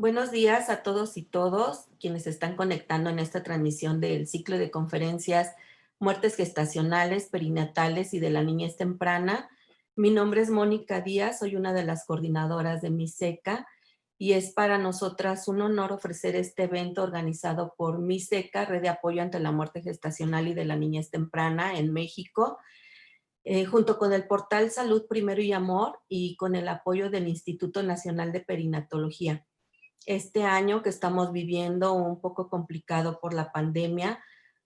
Buenos días a todos y todos quienes se están conectando en esta transmisión del ciclo de conferencias Muertes gestacionales, perinatales y de la niñez temprana. Mi nombre es Mónica Díaz, soy una de las coordinadoras de MISECA y es para nosotras un honor ofrecer este evento organizado por MISECA, Red de Apoyo ante la Muerte Gestacional y de la Niñez Temprana en México, junto con el portal Salud Primero y Amor y con el apoyo del Instituto Nacional de Perinatología. Este año que estamos viviendo un poco complicado por la pandemia,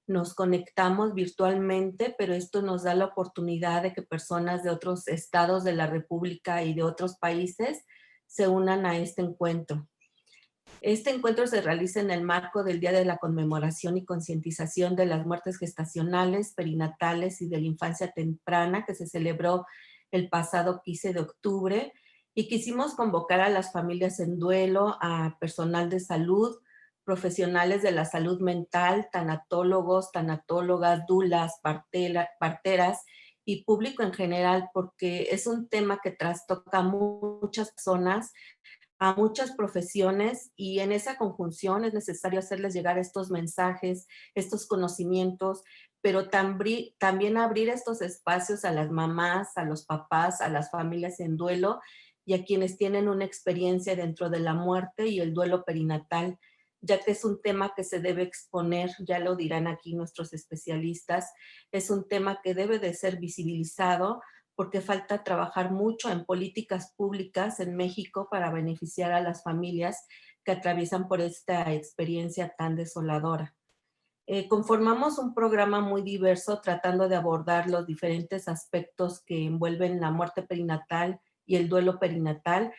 nos conectamos virtualmente, pero esto nos da la oportunidad de que personas de otros estados de la República y de otros países se unan a este encuentro. Este encuentro se realiza en el marco del Día de la Conmemoración y Concientización de las Muertes Gestacionales, Perinatales y de la Infancia Temprana, que se celebró el pasado 15 de octubre, y quisimos convocar a las familias en duelo, a personal de salud, profesionales de la salud mental, tanatólogos, tanatólogas, dulas, parteras y público en general, porque es un tema que trastoca a muchas personas, a muchas profesiones, y en esa conjunción es necesario hacerles llegar estos mensajes, estos conocimientos, pero también abrir estos espacios a las mamás, a los papás, a las familias en duelo y a quienes tienen una experiencia dentro de la muerte y el duelo perinatal, ya que es un tema que se debe exponer, ya lo dirán aquí nuestros especialistas, es un tema que debe de ser visibilizado porque falta trabajar mucho en políticas públicas en México para beneficiar a las familias que atraviesan por esta experiencia tan desoladora. Conformamos un programa muy diverso tratando de abordar los diferentes aspectos que envuelven la muerte perinatal y el duelo perinatal.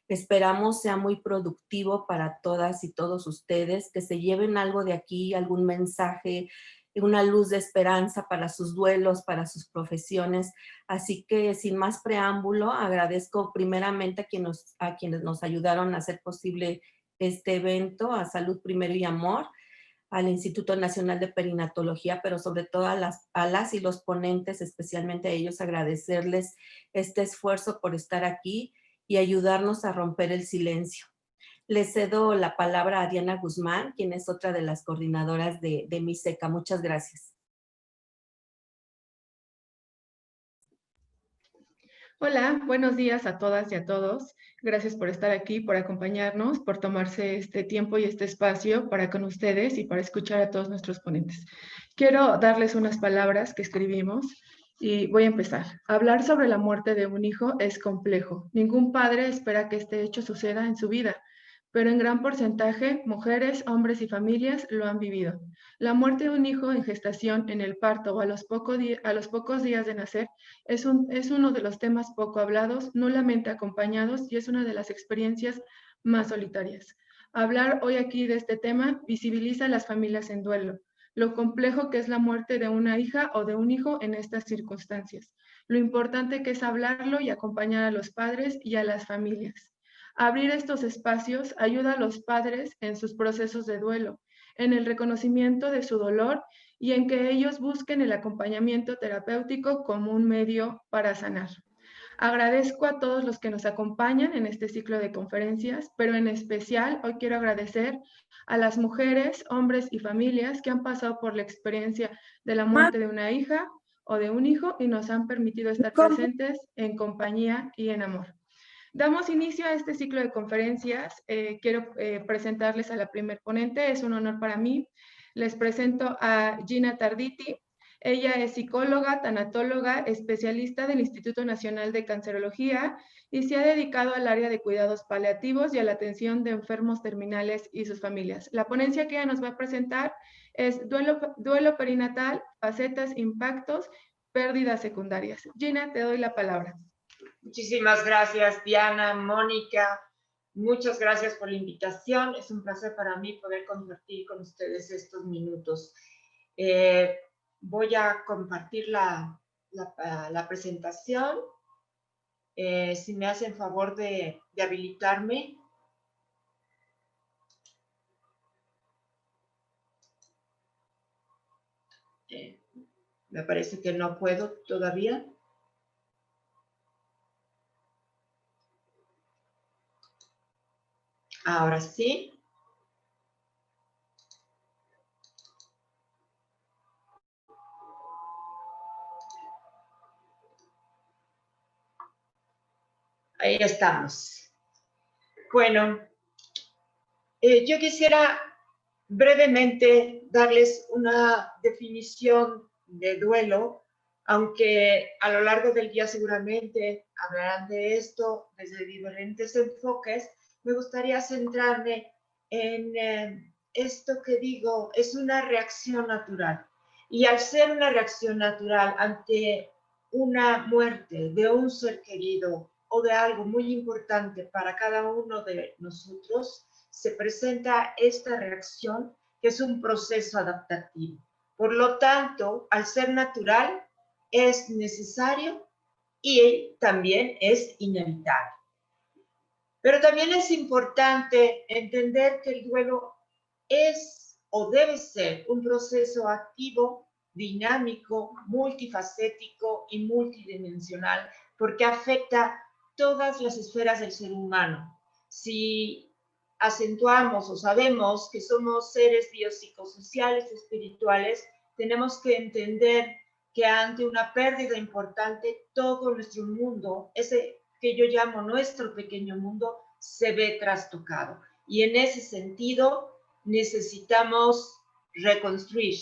Esperamos sea muy productivo para todas y todos ustedes, que se lleven algo de aquí, algún mensaje, una luz de esperanza para sus duelos, para sus profesiones. Así que sin más preámbulo, agradezco primeramente a quienes nos ayudaron a hacer posible este evento, a Salud Primero y Amor, al Instituto Nacional de Perinatología, pero sobre todo a las y los ponentes, especialmente a ellos, agradecerles este esfuerzo por estar aquí y ayudarnos a romper el silencio. Le cedo la palabra a Diana Guzmán, quien es otra de las coordinadoras de MISECA. Muchas gracias. Hola, buenos días a todas y a todos. Gracias por estar aquí, por acompañarnos, por tomarse este tiempo y este espacio para con ustedes y para escuchar a todos nuestros ponentes. Quiero darles unas palabras que escribimos y voy a empezar. Hablar sobre la muerte de un hijo es complejo. Ningún padre espera que este hecho suceda en su vida, pero en gran porcentaje, mujeres, hombres y familias lo han vivido. La muerte de un hijo en gestación, en el parto o a los pocos días de nacer es uno de los temas poco hablados, nulamente acompañados y es una de las experiencias más solitarias. Hablar hoy aquí de este tema visibiliza a las familias en duelo, lo complejo que es la muerte de una hija o de un hijo en estas circunstancias, lo importante que es hablarlo y acompañar a los padres y a las familias. Abrir estos espacios ayuda a los padres en sus procesos de duelo, en el reconocimiento de su dolor y en que ellos busquen el acompañamiento terapéutico como un medio para sanar. Agradezco a todos los que nos acompañan en este ciclo de conferencias, pero en especial hoy quiero agradecer a las mujeres, hombres y familias que han pasado por la experiencia de la muerte de una hija o de un hijo y nos han permitido estar presentes en compañía y en amor. Damos inicio a este ciclo de conferencias. Quiero presentarles a la primer ponente. Es un honor para mí. Les presento a Gina Tarditi. Ella es psicóloga, tanatóloga, especialista del Instituto Nacional de Cancerología y se ha dedicado al área de cuidados paliativos y a la atención de enfermos terminales y sus familias. La ponencia que ella nos va a presentar es duelo perinatal, facetas, impactos, pérdidas secundarias. Gina, te doy la palabra. Muchísimas gracias, Diana, Mónica. Muchas gracias por la invitación. Es un placer para mí poder compartir con ustedes estos minutos. Voy a compartir la presentación. Si me hacen favor de habilitarme. Me parece que no puedo todavía. Ahora sí. Ahí estamos. Bueno, yo quisiera brevemente darles una definición de duelo, aunque a lo largo del día seguramente hablarán de esto desde diferentes enfoques. Me gustaría centrarme en esto que digo, es una reacción natural. Y al ser una reacción natural ante una muerte de un ser querido o de algo muy importante para cada uno de nosotros, se presenta esta reacción que es un proceso adaptativo. Por lo tanto, al ser natural, es necesario y también es inevitable. Pero también es importante entender que el duelo es o debe ser un proceso activo, dinámico, multifacético y multidimensional, porque afecta todas las esferas del ser humano. Si acentuamos o sabemos que somos seres biopsicosociales, espirituales, tenemos que entender que ante una pérdida importante, todo nuestro mundo, ese que yo llamo nuestro pequeño mundo, se ve trastocado. Y en ese sentido, necesitamos reconstruir,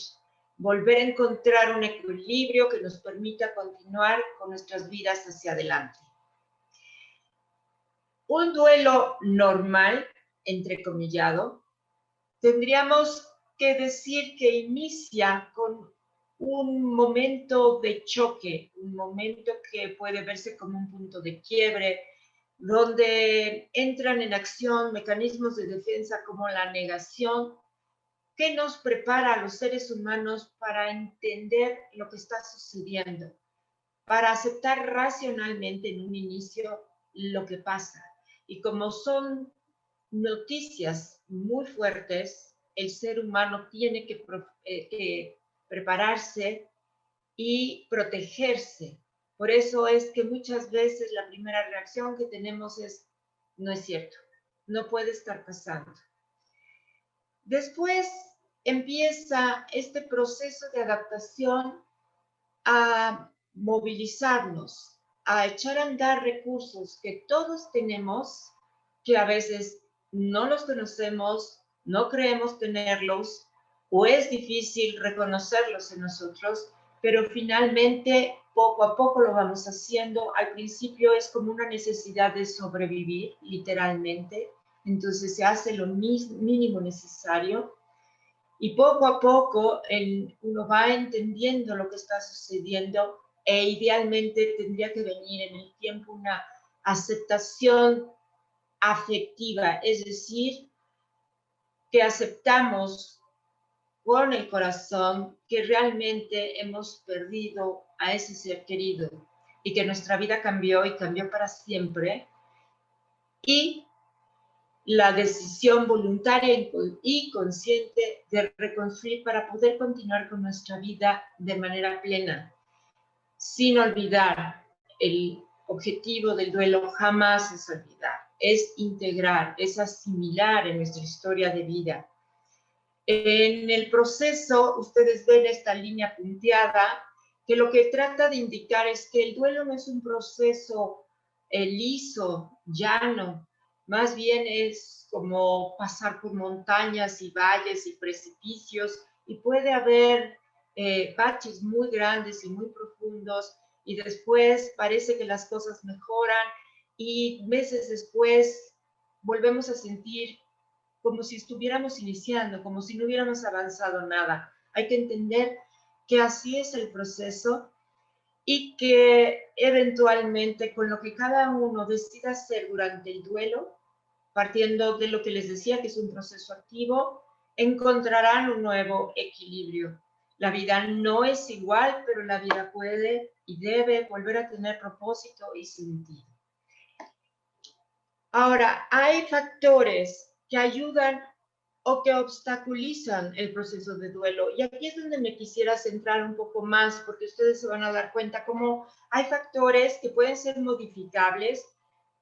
volver a encontrar un equilibrio que nos permita continuar con nuestras vidas hacia adelante. Un duelo normal, entrecomillado, tendríamos que decir que inicia con un momento de choque, un momento que puede verse como un punto de quiebre, donde entran en acción mecanismos de defensa como la negación, que nos prepara a los seres humanos para entender lo que está sucediendo, para aceptar racionalmente en un inicio lo que pasa. Y como son noticias muy fuertes, el ser humano tiene que prepararse y protegerse. Por eso es que muchas veces la primera reacción que tenemos es, no es cierto, no puede estar pasando. Después empieza este proceso de adaptación a movilizarnos, a echar a andar recursos que todos tenemos, que a veces no los conocemos, no creemos tenerlos, o es difícil reconocerlos en nosotros, pero finalmente poco a poco lo vamos haciendo. Al principio es como una necesidad de sobrevivir, literalmente, entonces se hace lo mínimo necesario. Y poco a poco uno va entendiendo lo que está sucediendo e idealmente tendría que venir en el tiempo una aceptación afectiva, es decir, que aceptamos con el corazón que realmente hemos perdido a ese ser querido y que nuestra vida cambió y cambió para siempre. Y la decisión voluntaria y consciente de reconstruir para poder continuar con nuestra vida de manera plena, sin olvidar el objetivo del duelo jamás es olvidar, es integrar, es asimilar en nuestra historia de vida. En el proceso, ustedes ven esta línea punteada, que lo que trata de indicar es que el duelo no es un proceso liso, llano, más bien es como pasar por montañas y valles y precipicios, y puede haber baches muy grandes y muy profundos, y después parece que las cosas mejoran, y meses después volvemos a sentir como si estuviéramos iniciando, como si no hubiéramos avanzado nada. Hay que entender que así es el proceso y que eventualmente con lo que cada uno decida hacer durante el duelo, partiendo de lo que les decía, que es un proceso activo, encontrarán un nuevo equilibrio. La vida no es igual, pero la vida puede y debe volver a tener propósito y sentido. Ahora, hay factores que ayudan o que obstaculizan el proceso de duelo. Y aquí es donde me quisiera centrar un poco más, porque ustedes se van a dar cuenta cómo hay factores que pueden ser modificables,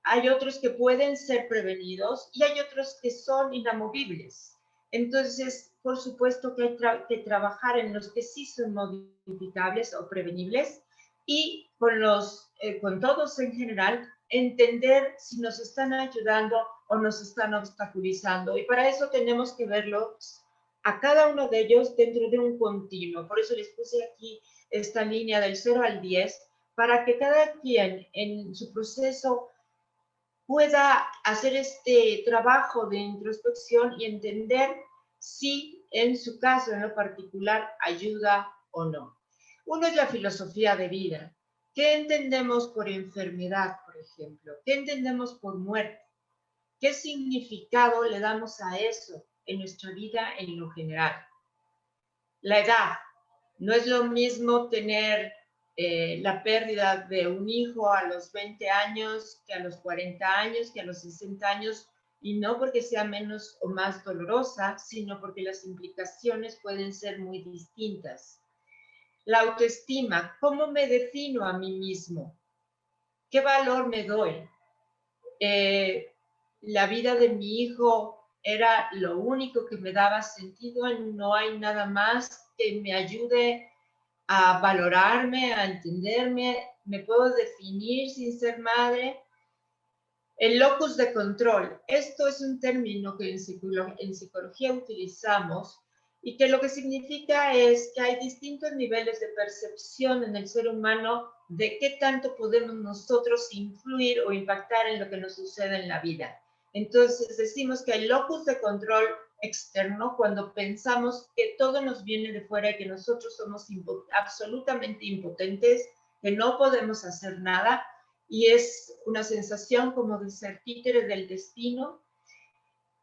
hay otros que pueden ser prevenidos y hay otros que son inamovibles. Entonces, por supuesto que hay que trabajar en los que sí son modificables o prevenibles y con todos en general, entender si nos están ayudando o nos están obstaculizando. Y para eso tenemos que verlos a cada uno de ellos dentro de un continuo. Por eso les puse aquí esta línea del 0 al 10, para que cada quien en su proceso pueda hacer este trabajo de introspección y entender si en su caso en lo particular ayuda o no. Uno es la filosofía de vida. ¿Qué entendemos por enfermedad, por ejemplo? ¿Qué entendemos por muerte? ¿Qué significado le damos a eso en nuestra vida en lo general? La edad. No es lo mismo tener la pérdida de un hijo a los 20 años que a los 40 años, que a los 60 años, y no porque sea menos o más dolorosa, sino porque las implicaciones pueden ser muy distintas. La autoestima, ¿cómo me defino a mí mismo? ¿Qué valor me doy? La vida de mi hijo era lo único que me daba sentido, no hay nada más que me ayude a valorarme, a entenderme, me puedo definir sin ser madre. El locus de control, esto es un término que en psicología utilizamos y que lo que significa es que hay distintos niveles de percepción en el ser humano de qué tanto podemos nosotros influir o impactar en lo que nos sucede en la vida. Entonces decimos que hay locus de control externo cuando pensamos que todo nos viene de fuera y que nosotros somos absolutamente impotentes, que no podemos hacer nada, y es una sensación como de ser títere del destino.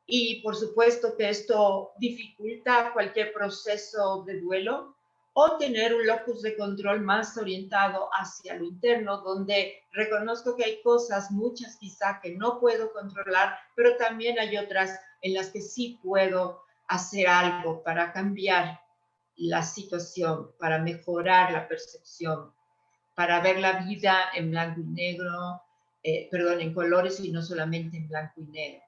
Y por supuesto que esto dificulta cualquier proceso de duelo, o tener un locus de control más orientado hacia lo interno, donde reconozco que hay cosas, muchas quizá, que no puedo controlar, pero también hay otras en las que sí puedo hacer algo para cambiar la situación, para mejorar la percepción, para ver la vida en blanco y negro, en colores y no solamente en blanco y negro.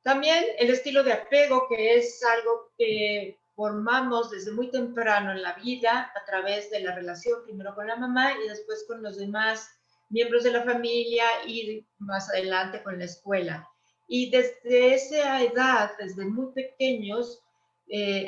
También el estilo de apego, que es algo que formamos desde muy temprano en la vida a través de la relación primero con la mamá y después con los demás miembros de la familia y más adelante con la escuela. Y desde esa edad, desde muy pequeños,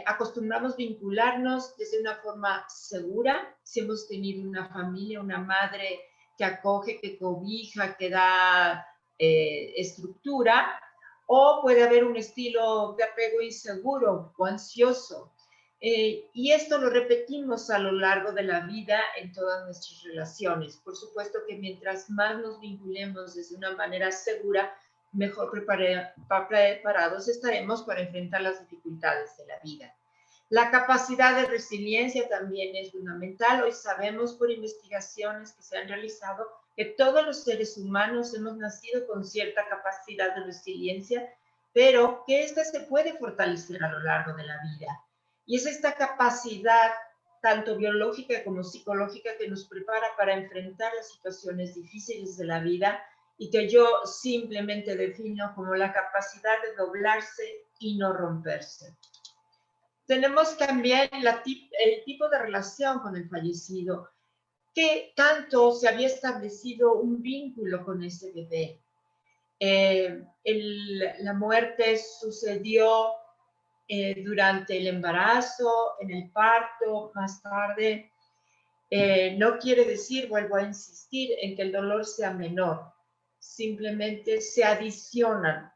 acostumbramos vincularnos desde una forma segura. Si hemos tenido una familia, una madre que acoge, que cobija, que da estructura, o puede haber un estilo de apego inseguro o ansioso. Y esto lo repetimos a lo largo de la vida en todas nuestras relaciones. Por supuesto que mientras más nos vinculemos desde una manera segura, mejor preparados estaremos para enfrentar las dificultades de la vida. La capacidad de resiliencia también es fundamental. Hoy sabemos por investigaciones que se han realizado que todos los seres humanos hemos nacido con cierta capacidad de resiliencia, pero que esta se puede fortalecer a lo largo de la vida. Y es esta capacidad, tanto biológica como psicológica, que nos prepara para enfrentar las situaciones difíciles de la vida y que yo simplemente defino como la capacidad de doblarse y no romperse. Tenemos también el tipo de relación con el fallecido. ¿Qué tanto se había establecido un vínculo con ese bebé? La muerte sucedió durante el embarazo, en el parto, más tarde. No quiere decir, vuelvo a insistir, en que el dolor sea menor. Simplemente se adicionan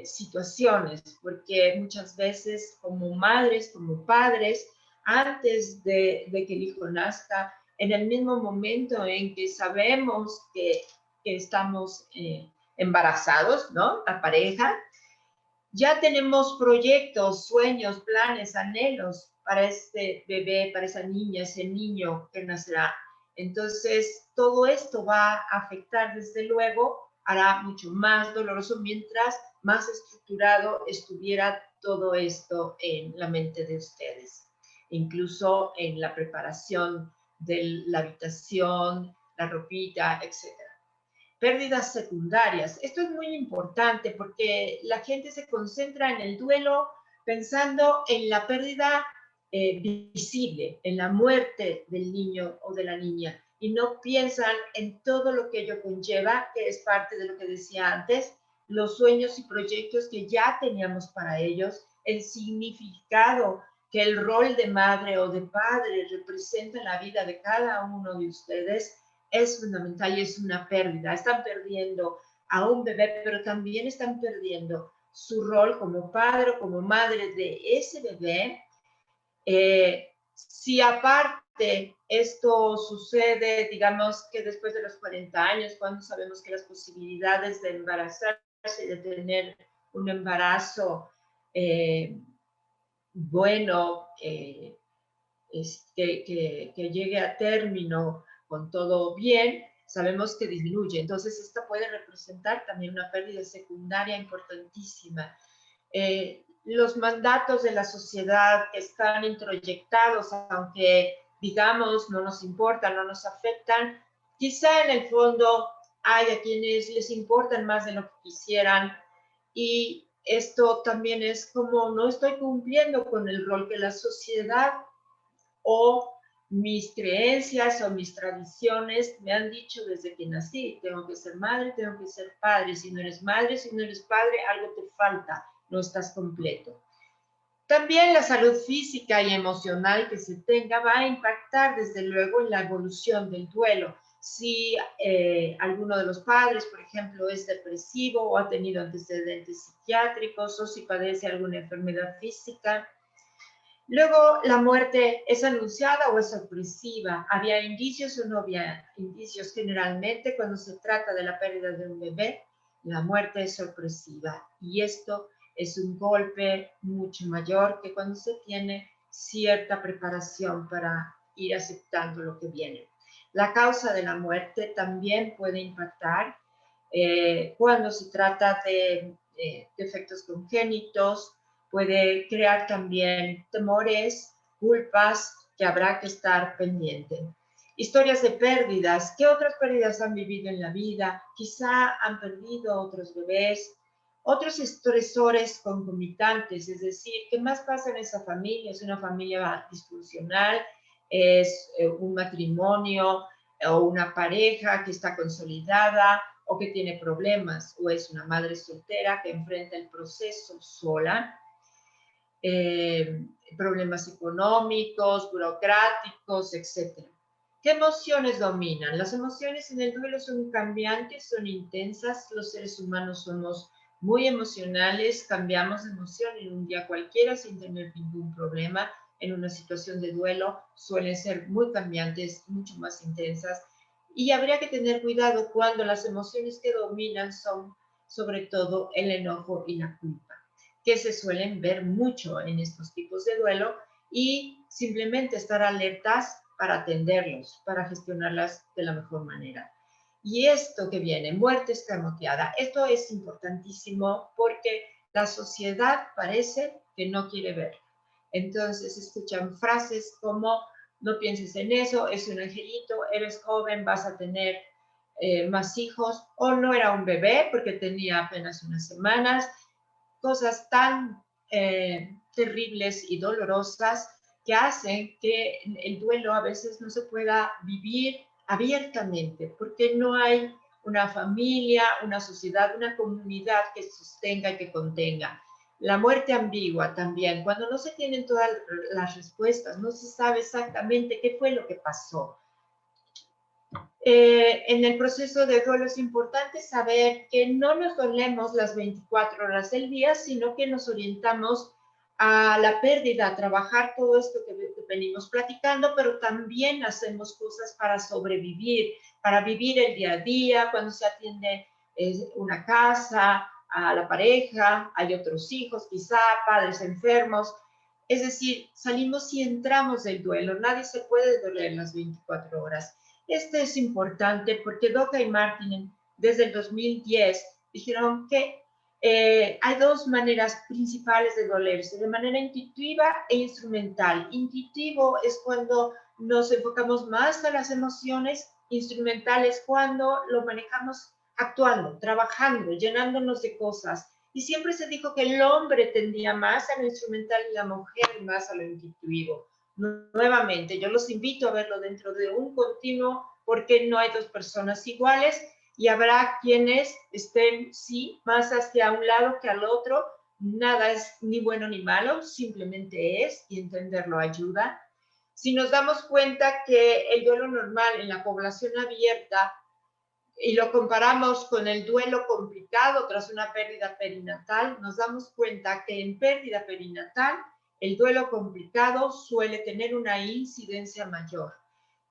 situaciones, porque muchas veces como madres, como padres, antes de que el hijo nazca, en el mismo momento en que sabemos que estamos embarazados, ¿no? La pareja, ya tenemos proyectos, sueños, planes, anhelos para este bebé, para esa niña, ese niño que nacerá. Entonces, todo esto va a afectar, desde luego, hará mucho más doloroso mientras más estructurado estuviera todo esto en la mente de ustedes, incluso en la preparación de la habitación, la ropita, etc. pérdidas secundarias. Esto es muy importante porque la gente se concentra en el duelo pensando en la pérdida visible, en la muerte del niño o de la niña, y no piensan en todo lo que ello conlleva, que es parte de lo que decía antes, los sueños y proyectos que ya teníamos para ellos, el significado que el rol de madre o de padre representa en la vida de cada uno de ustedes, es fundamental y es una pérdida. Están perdiendo a un bebé, pero también están perdiendo su rol como padre o como madre de ese bebé. Si aparte esto sucede, digamos que después de los 40 años, cuando sabemos que las posibilidades de embarazarse y de tener un embarazo bueno, que llegue a término con todo bien, sabemos que disminuye. Entonces, esta puede representar también una pérdida secundaria importantísima. Los mandatos de la sociedad que están introyectados, aunque digamos no nos importan, no nos afectan, quizá en el fondo hay a quienes les importan más de lo que quisieran, y esto también es como no estoy cumpliendo con el rol que la sociedad o mis creencias o mis tradiciones me han dicho desde que nací. Tengo que ser madre, tengo que ser padre. Si no eres madre, si no eres padre, algo te falta, no estás completo. También la salud física y emocional que se tenga va a impactar desde luego en la evolución del duelo. Si alguno de los padres, por ejemplo, es depresivo o ha tenido antecedentes psiquiátricos, o si padece alguna enfermedad física. Luego, la muerte es anunciada o es sorpresiva. ¿Había indicios o no había indicios? Generalmente, cuando se trata de la pérdida de un bebé, la muerte es sorpresiva. Y esto es un golpe mucho mayor que cuando se tiene cierta preparación para ir aceptando lo que viene. La causa de la muerte también puede impactar cuando se trata de defectos congénitos. Puede crear también temores, culpas que habrá que estar pendiente. Historias de pérdidas. ¿Qué otras pérdidas han vivido en la vida? Quizá han perdido otros bebés, otros estresores concomitantes, es decir, ¿qué más pasa en esa familia? ¿Es una familia disfuncional? ¿Es un matrimonio o una pareja que está consolidada o que tiene problemas? ¿O es una madre soltera que enfrenta el proceso sola? Problemas económicos, burocráticos, etc. ¿Qué emociones dominan? Las emociones en el duelo son cambiantes, son intensas. Los seres humanos somos muy emocionales, cambiamos de emoción en un día cualquiera sin tener ningún problema. En una situación de duelo suelen ser muy cambiantes, mucho más intensas, y habría que tener cuidado cuando las emociones que dominan son sobre todo el enojo y la culpa, que se suelen ver mucho en estos tipos de duelo, y simplemente estar alertas para atenderlos, para gestionarlas de la mejor manera. Y esto que viene, muerte escamoteada, esto es importantísimo porque la sociedad parece que no quiere verlo. Entonces escuchan frases como: no pienses en eso, es un angelito, eres joven, vas a tener más hijos, o no era un bebé porque tenía apenas unas semanas. Cosas tan terribles y dolorosas que hacen que el duelo a veces no se pueda vivir abiertamente, porque no hay una familia, una sociedad, una comunidad que sostenga y que contenga. La muerte ambigua también, cuando no se tienen todas las respuestas, no se sabe exactamente qué fue lo que pasó. En el proceso de duelo es importante saber que no nos dolemos las 24 horas del día, sino que nos orientamos a la pérdida, a trabajar todo esto que venimos platicando, pero también hacemos cosas para sobrevivir, para vivir el día a día, cuando se atiende una casa, a la pareja, hay otros hijos, quizá padres enfermos. Es decir, salimos y entramos del duelo, nadie se puede doler las 24 horas. Este es importante porque Doka y Martin desde el 2010 dijeron que hay dos maneras principales de dolerse, de manera intuitiva e instrumental. Intuitivo es cuando nos enfocamos más a las emociones, instrumental es cuando lo manejamos actuando, trabajando, llenándonos de cosas. Y siempre se dijo que el hombre tendía más a lo instrumental y la mujer más a lo intuitivo. Nuevamente, yo los invito a verlo dentro de un continuo, porque no hay dos personas iguales y habrá quienes estén, sí, más hacia un lado que al otro. Nada es ni bueno ni malo, simplemente es, y entenderlo ayuda. Si nos damos cuenta que el duelo normal en la población abierta y lo comparamos con el duelo complicado tras una pérdida perinatal, nos damos cuenta que en pérdida perinatal el duelo complicado suele tener una incidencia mayor.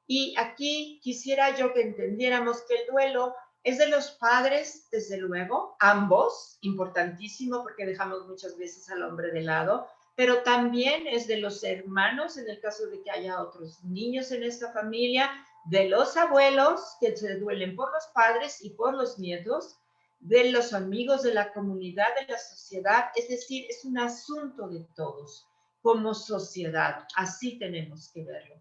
Y aquí quisiera yo que entendiéramos que el duelo es de los padres, desde luego, ambos, importantísimo porque dejamos muchas veces al hombre de lado, pero también es de los hermanos, en el caso de que haya otros niños en esta familia, de los abuelos, que se duelen por los padres y por los nietos, de los amigos de la comunidad, de la sociedad, es decir, es un asunto de todos como sociedad, así tenemos que verlo.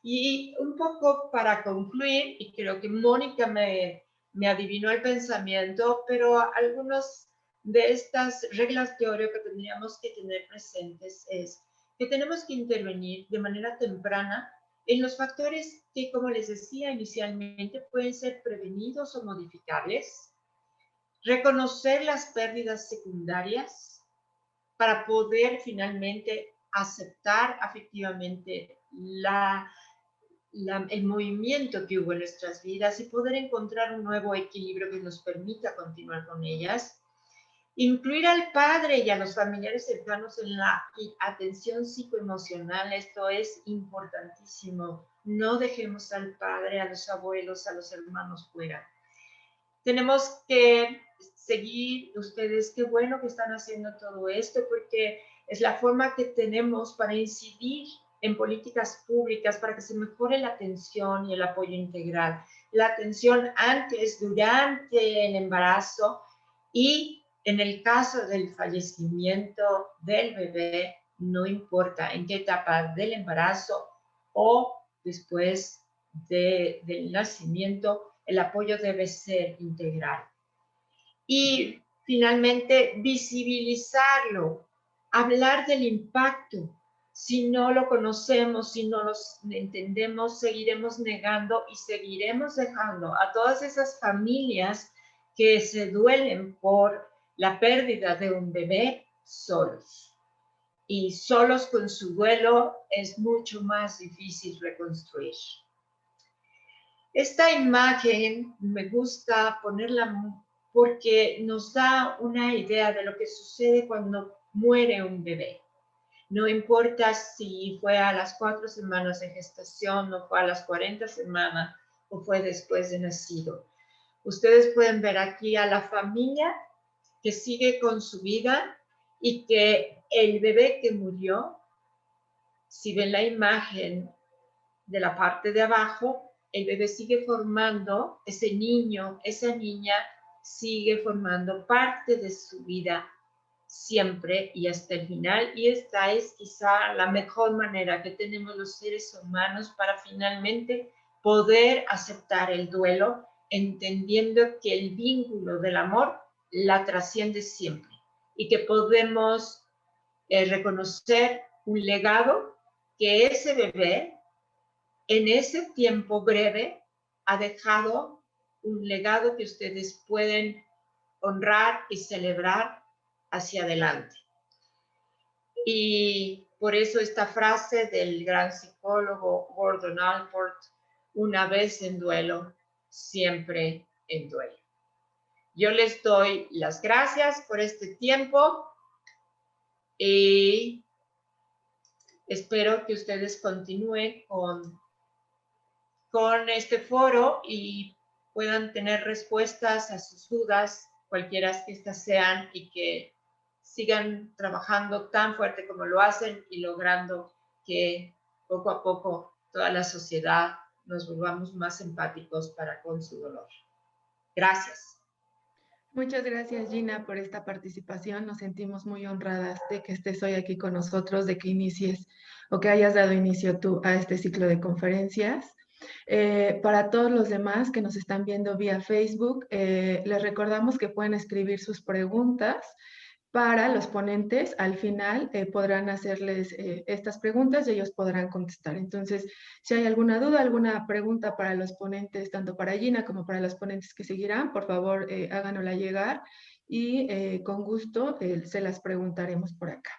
Y un poco para concluir, y creo que Mónica me adivinó el pensamiento, pero algunas de estas reglas de oro que tendríamos que tener presentes es que tenemos que intervenir de manera temprana en los factores que, como les decía inicialmente, pueden ser prevenidos o modificables, reconocer las pérdidas secundarias para poder finalmente aceptar afectivamente el movimiento que hubo en nuestras vidas y poder encontrar un nuevo equilibrio que nos permita continuar con ellas. Incluir al padre y a los familiares cercanos en la atención psicoemocional, esto es importantísimo. No dejemos al padre, a los abuelos, a los hermanos fuera. Tenemos que seguir, ustedes, qué bueno que están haciendo todo esto, porque es la forma que tenemos para incidir en políticas públicas para que se mejore la atención y el apoyo integral. La atención antes, durante el embarazo y en el caso del fallecimiento del bebé, no importa en qué etapa del embarazo o después del nacimiento, el apoyo debe ser integral. Y finalmente, visibilizarlo, hablar del impacto. Si no lo conocemos, si no lo entendemos, seguiremos negando y seguiremos dejando a todas esas familias que se duelen por la pérdida de un bebé solos. Y solos con su duelo es mucho más difícil reconstruir. Esta imagen me gusta ponerla porque nos da una idea de lo que sucede cuando muere un bebé. No importa si fue a las 4 semanas de gestación, o fue a las 40 semanas, o fue después de nacido. Ustedes pueden ver aquí a la familia que sigue con su vida y que el bebé que murió, si ven la imagen de la parte de abajo, el bebé sigue formando, ese niño, esa niña sigue formando parte de su vida siempre y hasta el final. Y esta es quizá la mejor manera que tenemos los seres humanos para finalmente poder aceptar el duelo, entendiendo que el vínculo del amor la trasciende siempre y que podemos reconocer un legado que ese bebé en ese tiempo breve ha dejado un legado que ustedes pueden honrar y celebrar hacia adelante. Y por eso esta frase del gran psicólogo Gordon Allport, una vez en duelo, siempre en duelo. Yo les doy las gracias por este tiempo y espero que ustedes continúen con este foro y puedan tener respuestas a sus dudas, cualquiera que estas sean, y que sigan trabajando tan fuerte como lo hacen y logrando que poco a poco toda la sociedad nos volvamos más empáticos para con su dolor. Gracias. Muchas gracias, Gina, por esta participación. Nos sentimos muy honradas de que estés hoy aquí con nosotros, de que inicies o que hayas dado inicio tú a este ciclo de conferencias. Para todos los demás que nos están viendo vía Facebook, les recordamos que pueden escribir sus preguntas para los ponentes. Al final podrán hacerles estas preguntas y ellos podrán contestar. Entonces, si hay alguna duda, alguna pregunta para los ponentes, tanto para Gina como para los ponentes que seguirán, por favor háganosla llegar y con gusto se las preguntaremos por acá.